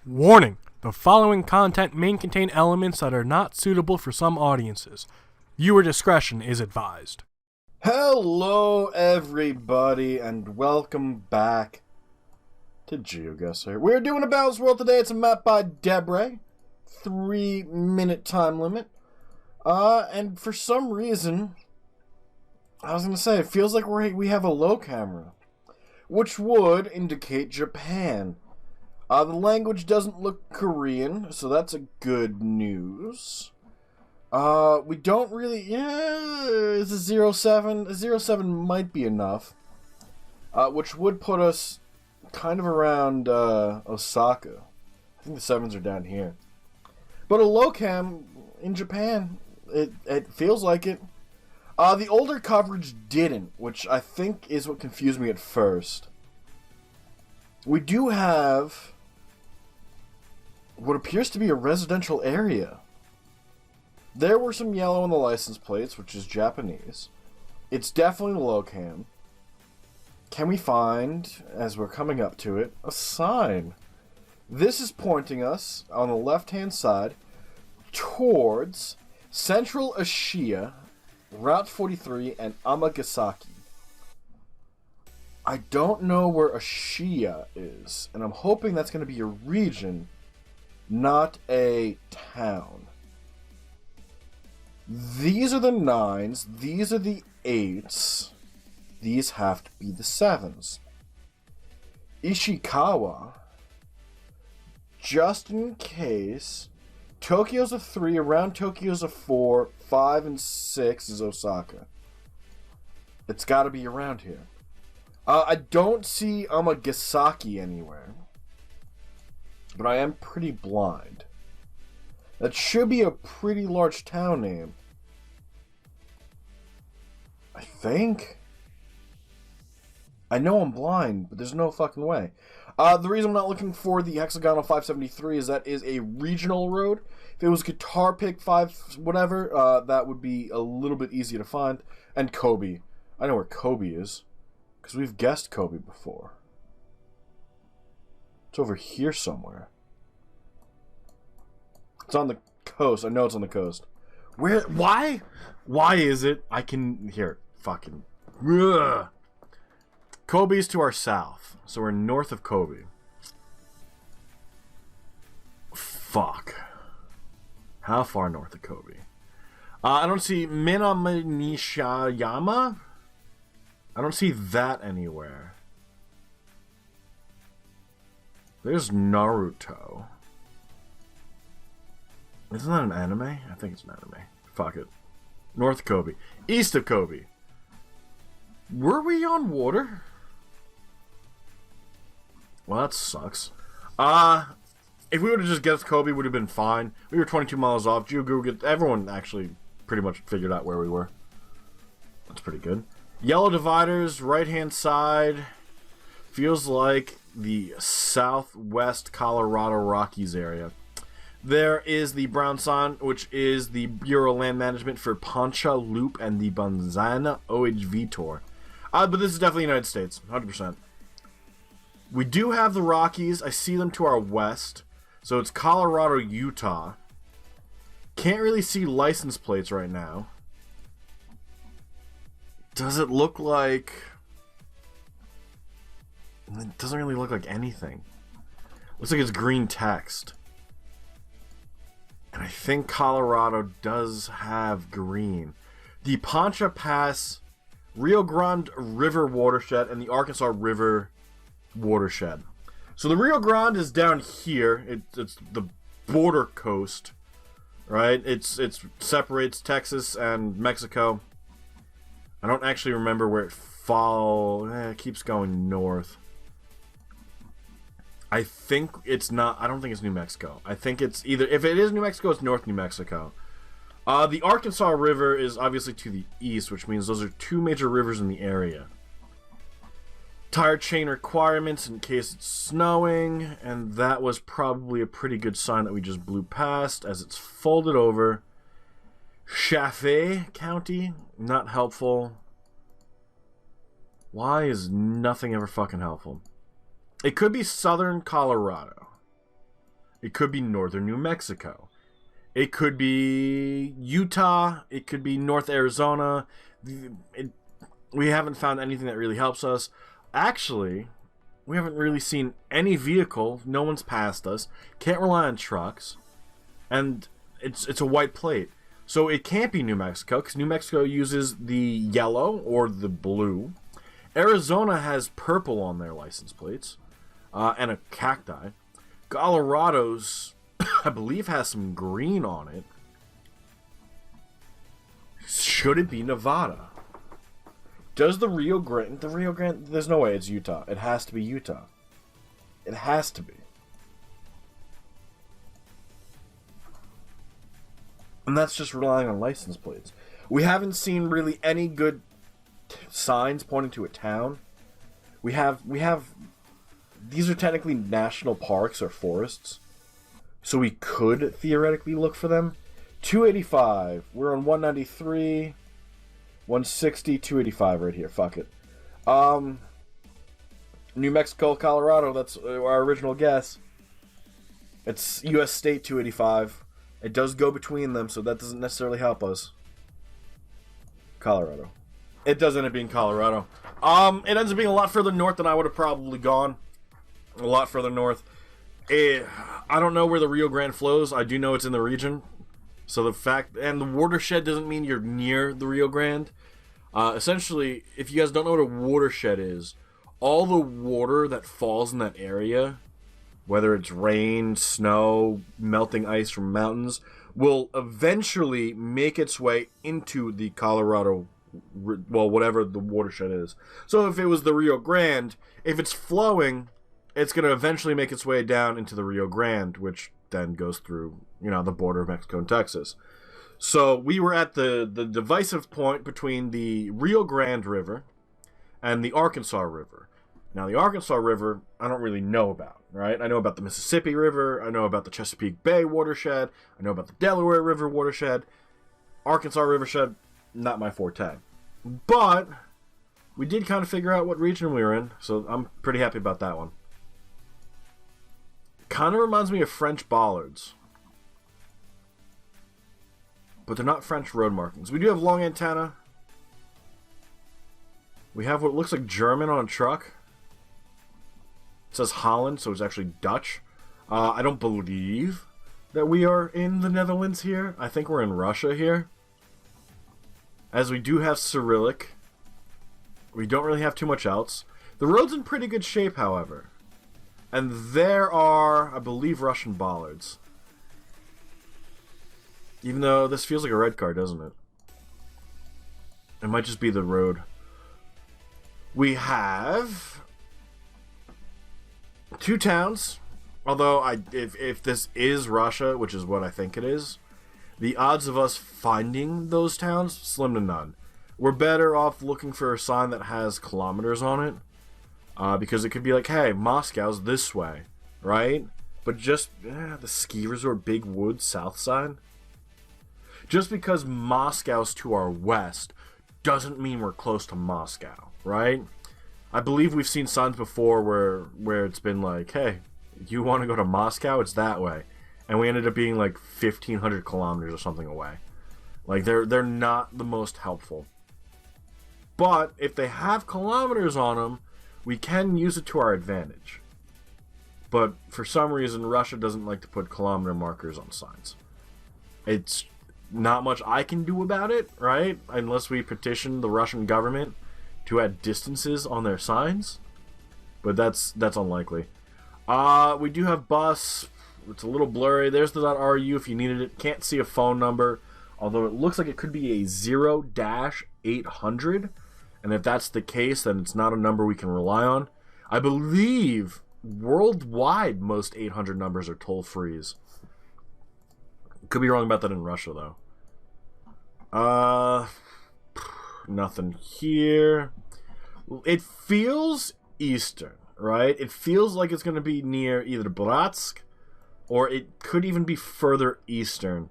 Warning! The following content may contain elements that are not suitable for some audiences. Viewer discretion is advised. Hello everybody and welcome back to Geoguessr. We're doing a Balanced World today. It's a map by Debre. 3-minute time limit. And for some reason, I was gonna say, it feels like we have a low camera, which would indicate Japan. The language doesn't look Korean, so that's a good news. We don't really... it's a 07. A 07 might be enough. Which would put us kind of around Osaka. I think the 7s are down here. But a low cam in Japan, it feels like it. The older coverage didn't, which I think is what confused me at first. We do have what appears to be a residential area. There were some yellow on the license plates, which is Japanese. It's definitely low cam. Can we find, as we're coming up to it, a sign? This is pointing us, on the left-hand side, towards Central Asia, Route 43, and Amagasaki. I don't know where Asia is, and I'm hoping that's going to be a region, not a town. These are the 9s, these are the 8s, these have to be the 7s. Ishikawa, just in case, Tokyo's a 3, around Tokyo's a 4, 5 and 6 is Osaka. It's gotta be around here. I don't see Amagasaki anywhere, but I am pretty blind. That should be a pretty large town name. I think. I know I'm blind, but there's no fucking way. The reason I'm not looking for the Hexagonal 573 is that is a regional road. If it was Guitar Pick 5 whatever, that would be a little bit easier to find. And Kobe. I know where Kobe is, because we've guessed Kobe before. It's over here somewhere. It's on the coast. I know it's on the coast. Where? Why? Why is it? I can hear fucking. Ugh. Kobe's to our south, so we're north of Kobe. Fuck. How far north of Kobe? I don't see Minamanishayama. I don't see that anywhere. There's Naruto. Isn't that an anime? I think it's an anime. Fuck it. North Kobe. East of Kobe. Were we on water? Well, that sucks. If we would have just guessed Kobe, would have been fine. We were 22 miles off. Geoguessr, everyone actually pretty much figured out where we were. That's pretty good. Yellow dividers, right-hand side. Feels like the southwest Colorado Rockies area. There is the brown sign, which is the Bureau of Land Management for Poncha Loop and the Banzana OHV Tour. But this is definitely United States, 100%. We do have the Rockies. I see them to our west. So it's Colorado, Utah. Can't really see license plates right now. Does it look like... It doesn't really look like anything. Looks like it's green text. And I think Colorado does have green. The Poncha Pass, Rio Grande River watershed, and the Arkansas River watershed. So the Rio Grande is down here. It's the border coast, right? It separates Texas and Mexico. I don't actually remember where it falls. It keeps going north. I think it's not. I don't think it's New Mexico. I think it's either. If it is New Mexico, it's North New Mexico. The Arkansas River is obviously to the east, which means those are two major rivers in the area. Tire chain requirements in case it's snowing, and that was probably a pretty good sign that we just blew past as it's folded over. Chaffee County, not helpful. Why is nothing ever fucking helpful? It could be southern Colorado. It could be northern New Mexico. It could be Utah. It could be North Arizona. We haven't found anything that really helps us. Actually, we haven't really seen any vehicle. No one's passed us. Can't rely on trucks. And it's a white plate. So it can't be New Mexico, because New Mexico uses the yellow or the blue. Arizona has purple on their license plates. And a cacti. Colorado's, I believe, has some green on it. Should it be Nevada? Does the Rio Grande... There's no way it's Utah. It has to be Utah. It has to be. And that's just relying on license plates. We haven't seen really any good signs pointing to a town. We have... These are technically national parks or forests. So we could theoretically look for them. 285. We're on 193... 160, 285 right here. Fuck it. New Mexico, Colorado. That's our original guess. It's U.S. State 285. It does go between them, so that doesn't necessarily help us. Colorado. It does end up being Colorado. It ends up being a lot further north than I would have probably gone. A lot further north. I don't know where the Rio Grande flows. I do know it's in the region. So the fact, and the watershed doesn't mean you're near the Rio Grande. Essentially, if you guys don't know what a watershed is, all the water that falls in that area, whether it's rain, snow, melting ice from mountains, will eventually make its way into the Colorado, well, whatever the watershed is. So if it was the Rio Grande, if it's flowing, it's going to eventually make its way down into the Rio Grande, which then goes through, the border of Mexico and Texas. So we were at the divisive point between the Rio Grande River and the Arkansas River. Now, the Arkansas River, I don't really know about, right? I know about the Mississippi River. I know about the Chesapeake Bay watershed. I know about the Delaware River watershed. Arkansas Rivershed, not my forte. But we did kind of figure out what region we were in, so I'm pretty happy about that one. Kind of reminds me of French bollards. But they're not French road markings. We do have long antenna. We have what looks like German on a truck. It says Holland, so it's actually Dutch. I don't believe that we are in the Netherlands here. I think we're in Russia here. As we do have Cyrillic. We don't really have too much else. The road's in pretty good shape, however. And there are, I believe, Russian bollards. Even though this feels like a red car, doesn't it? It might just be the road. We have two towns. Although, if this is Russia, which is what I think it is, the odds of us finding those towns, slim to none. We're better off looking for a sign that has kilometers on it. Because it could be like, hey, Moscow's this way, right? But just, the ski resort Big Woods south side. Just because Moscow's to our west doesn't mean we're close to Moscow, right? I believe we've seen signs before where it's been like, hey, you want to go to Moscow? It's that way. And we ended up being like 1,500 kilometers or something away. Like, they're not the most helpful. But if they have kilometers on them, we can use it to our advantage. But for some reason, Russia doesn't like to put kilometer markers on signs. It's not much I can do about it, right? Unless we petition the Russian government to add distances on their signs. But that's unlikely. We do have bus. It's a little blurry. There's the .ru if you needed it. Can't see a phone number. Although it looks like it could be a 0-800. And if that's the case, then it's not a number we can rely on. I believe worldwide most 800 numbers are toll-frees. Could be wrong about that in Russia, though. Nothing here. It feels eastern, right? It feels like it's going to be near either Bratsk, or it could even be further eastern.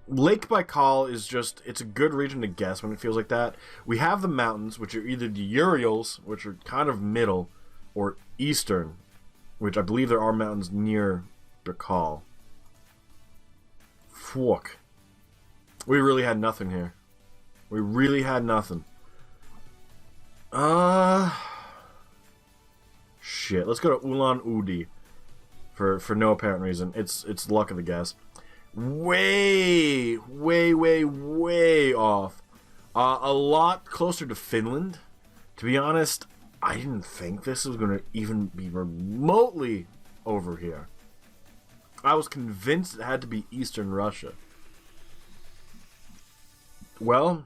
Lake Baikal is just, it's a good region to guess when it feels like that. We have the mountains, which are either the Urals, which are kind of middle, or eastern. which I believe there are mountains near Bakal. Fuck. We really had nothing here. We really had nothing. Shit. Let's go to Ulan Ude for no apparent reason. It's luck of the guess. Way off. A lot closer to Finland. To be honest, I didn't think this was going to even be remotely over here. I was convinced it had to be Eastern Russia. Well,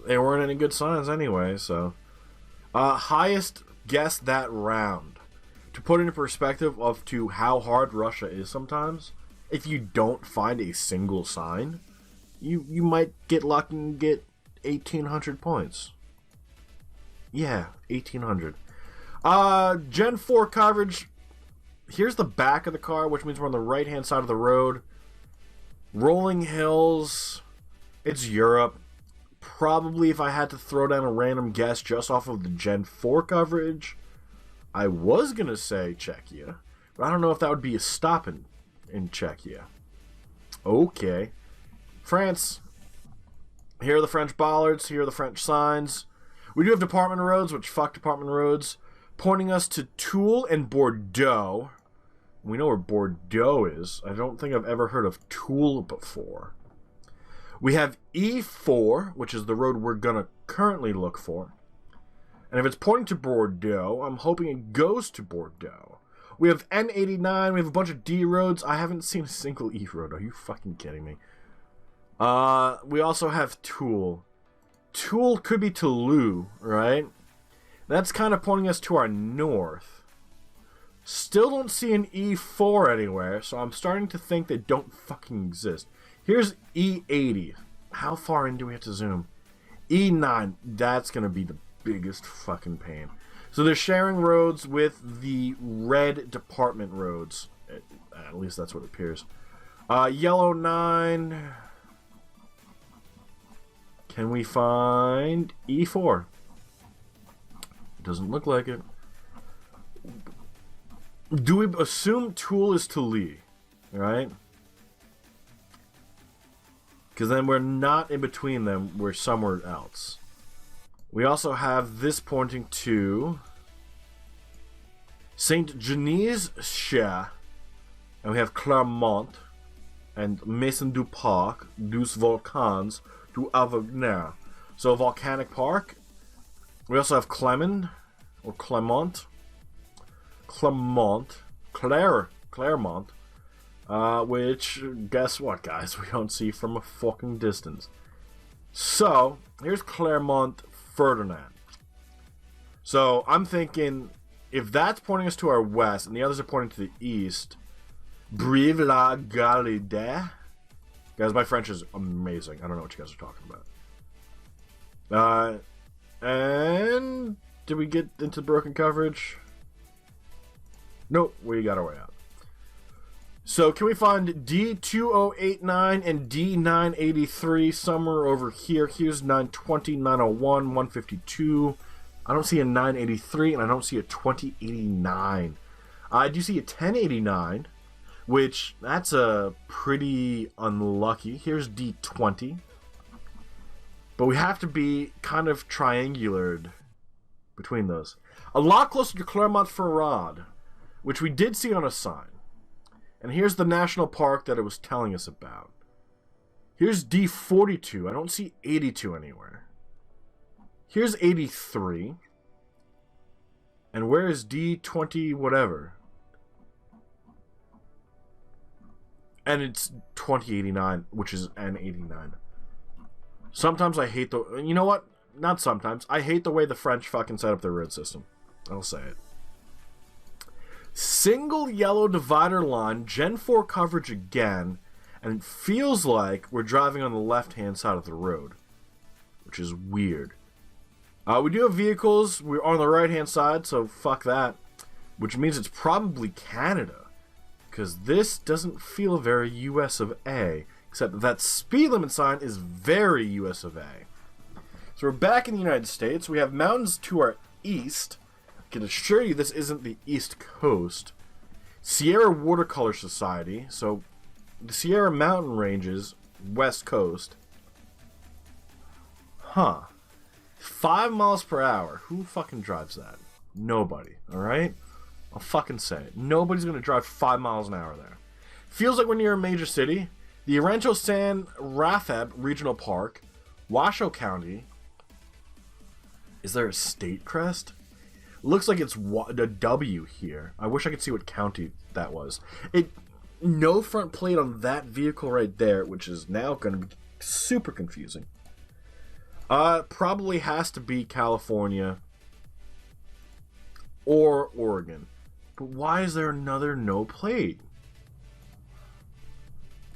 there weren't any good signs anyway, so. Highest guess that round. To put into perspective of to how hard Russia is sometimes, if you don't find a single sign, you might get lucky and get 1,800 points. Yeah, 1,800. Gen 4 coverage. Here's the back of the car, which means we're on the right-hand side of the road. Rolling hills. It's Europe. Probably, if I had to throw down a random guess just off of the Gen 4 coverage, I was going to say Czechia. But I don't know if that would be a stop in Czechia. Okay. France. Here are the French bollards. Here are the French signs. We do have department roads, which fuck department roads, pointing us to Toul and Bordeaux. We know where Bordeaux is. I don't think I've ever heard of Toul before. We have E4, which is the road we're going to currently look for. And if it's pointing to Bordeaux, I'm hoping it goes to Bordeaux. We have N89. We have a bunch of D roads. I haven't seen a single E road. Are you fucking kidding me? We also have Toul. Toul could be Toulouse, right? That's kind of pointing us to our north. Still don't see an E4 anywhere, so I'm starting to think they don't fucking exist. Here's E80. How far in do we have to zoom? E9. That's going to be the biggest fucking pain. So they're sharing roads with the red department roads. At least that's what it appears. Yellow 9. Can we find E4? It doesn't look like it. Do we assume Toul is Toulouse? Right? Because then we're not in between them. We're somewhere else. We also have this pointing to Saint Denis-Cher. And we have Clermont. And Maison du Parc. Deux Volcans. Du Avogner. So Volcanic Park. We also have Clement. Or Clermont. Clermont. Which, guess what, guys? We don't see from a fucking distance. So, here's Clermont Ferdinand. So, I'm thinking, if that's pointing us to our west, and the others are pointing to the east, Brive la Galide. Guys, my French is amazing. I don't know what you guys are talking about. And did we get into broken coverage? Nope, we got our way out. So, can we find D2089 and D983 somewhere over here? Here's 920, 901, 152. I don't see a 983, and I don't see a 2089. I do see a 1089, which, that's a pretty unlucky. Here's D20. But we have to be kind of triangulared between those. A lot closer to Clermont-Ferrand, which we did see on a sign. And here's the national park that it was telling us about. Here's D42. I don't see 82 anywhere. Here's 83. And where is D20 whatever? And it's 2089, which is N89. Sometimes I hate the... You know what? Not sometimes. I hate the way the French fucking set up their road system. I'll say it. Single yellow divider line, Gen 4 coverage again, and it feels like we're driving on the left-hand side of the road, which is weird. We do have vehicles. We're on the right-hand side, so fuck that, which means it's probably Canada, because this doesn't feel very US of A, except that speed limit sign is very US of A. So we're back in the United States. We have mountains to our east, can assure you this isn't the East Coast. Sierra Watercolor Society, so the Sierra Mountain Ranges, West Coast. Huh. 5 miles per hour. Who fucking drives that? Nobody, alright? I'll fucking say it. Nobody's gonna drive 5 miles an hour there. Feels like when you're in a major city. The Rancho San Rafael Regional Park, Washoe County. Is there a state crest? Looks like it's a W here. I wish I could see what county that was. No front plate on that vehicle right there, which is now going to be super confusing. Probably has to be California or Oregon. But why is there another no plate?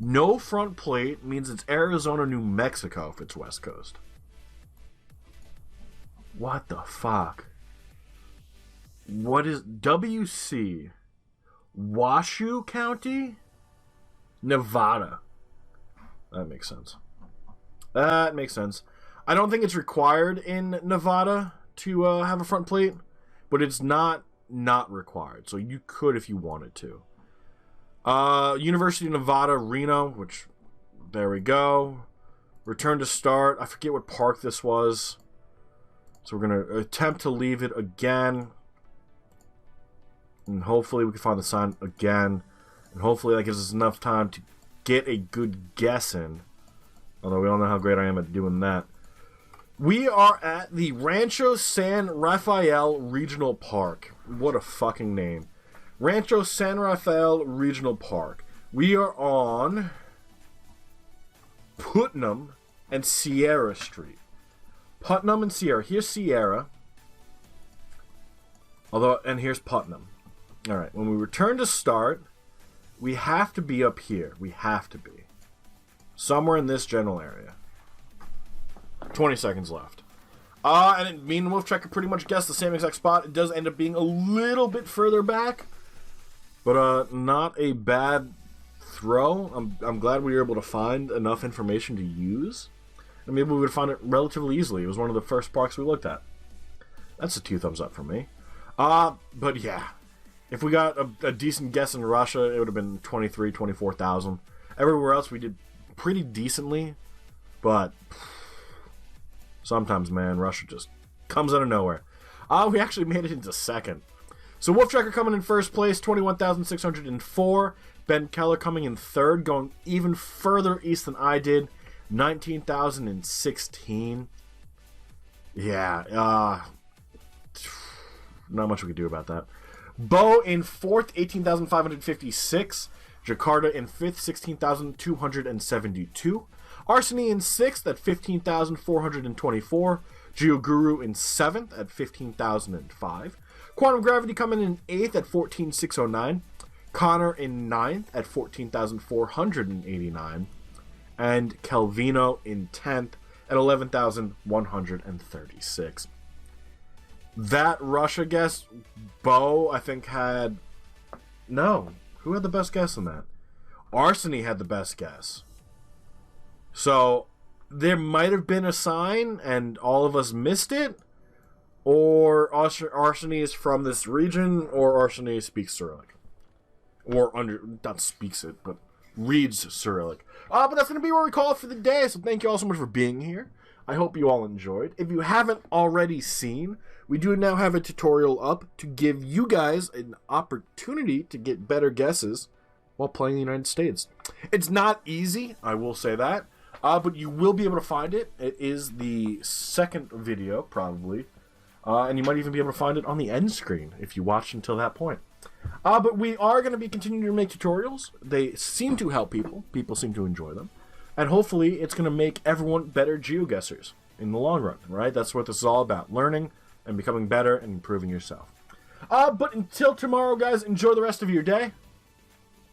No front plate means it's Arizona, New Mexico if it's West Coast. What the fuck? What is WC? Washoe County? Nevada. That makes sense. That makes sense. I don't think it's required in Nevada to have a front plate, but it's not required. So you could if you wanted to. University of Nevada, Reno, which, there we go. Return to start. I forget what park this was. So we're going to attempt to leave it again. And hopefully we can find the sign again. And hopefully that gives us enough time to get a good guess in. Although we all know how great I am at doing that. We are at the Rancho San Rafael Regional Park. What a fucking name. Rancho San Rafael Regional Park. We are on Putnam and Sierra Street. Putnam and Sierra. Here's Sierra. And here's Putnam. Alright, when we return to start, we have to be up here. We have to be. Somewhere in this general area. 20 seconds left. And me and Wolfcheck pretty much guessed the same exact spot. It does end up being a little bit further back. But not a bad throw. I'm glad we were able to find enough information to use. And maybe we would find it relatively easily. It was one of the first parks we looked at. That's a 2 thumbs up for me. But yeah. If we got a decent guess in Russia, it would have been 23,000, 24,000. Everywhere else we did pretty decently. But sometimes, man, Russia just comes out of nowhere. We actually made it into second. So Wolftracker coming in first place, 21,604. Ben Keller coming in third, going even further east than I did, 19,016. Yeah, not much we could do about that. Bo in fourth, 18,556. Jakarta in fifth, 16,272. Arseny in sixth at 15,424. Geoguru in seventh at 15,005. Quantum Gravity coming in 8th at 14,609. Connor in 9th at 14,489. And Calvino in 10th at 11,136. That Russia guess, Bo, I think, had... No. Who had the best guess in that? Arseny had the best guess. So, there might have been a sign, and all of us missed it. Or Arseny is from this region, or Arseny speaks Cyrillic. Or not speaks it, but reads Cyrillic. But that's going to be where we call it for the day, so thank you all so much for being here. I hope you all enjoyed. If you haven't already seen, we do now have a tutorial up to give you guys an opportunity to get better guesses while playing the United States. It's not easy, I will say that, but you will be able to find it. It is the second video, probably, and you might even be able to find it on the end screen if you watch until that point. But we are going to be continuing to make tutorials. They seem to help people. People seem to enjoy them. And hopefully it's going to make everyone better geoguessers in the long run, right? That's what this is all about. Learning and becoming better and improving yourself. But until tomorrow, guys, enjoy the rest of your day.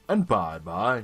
And bye-bye.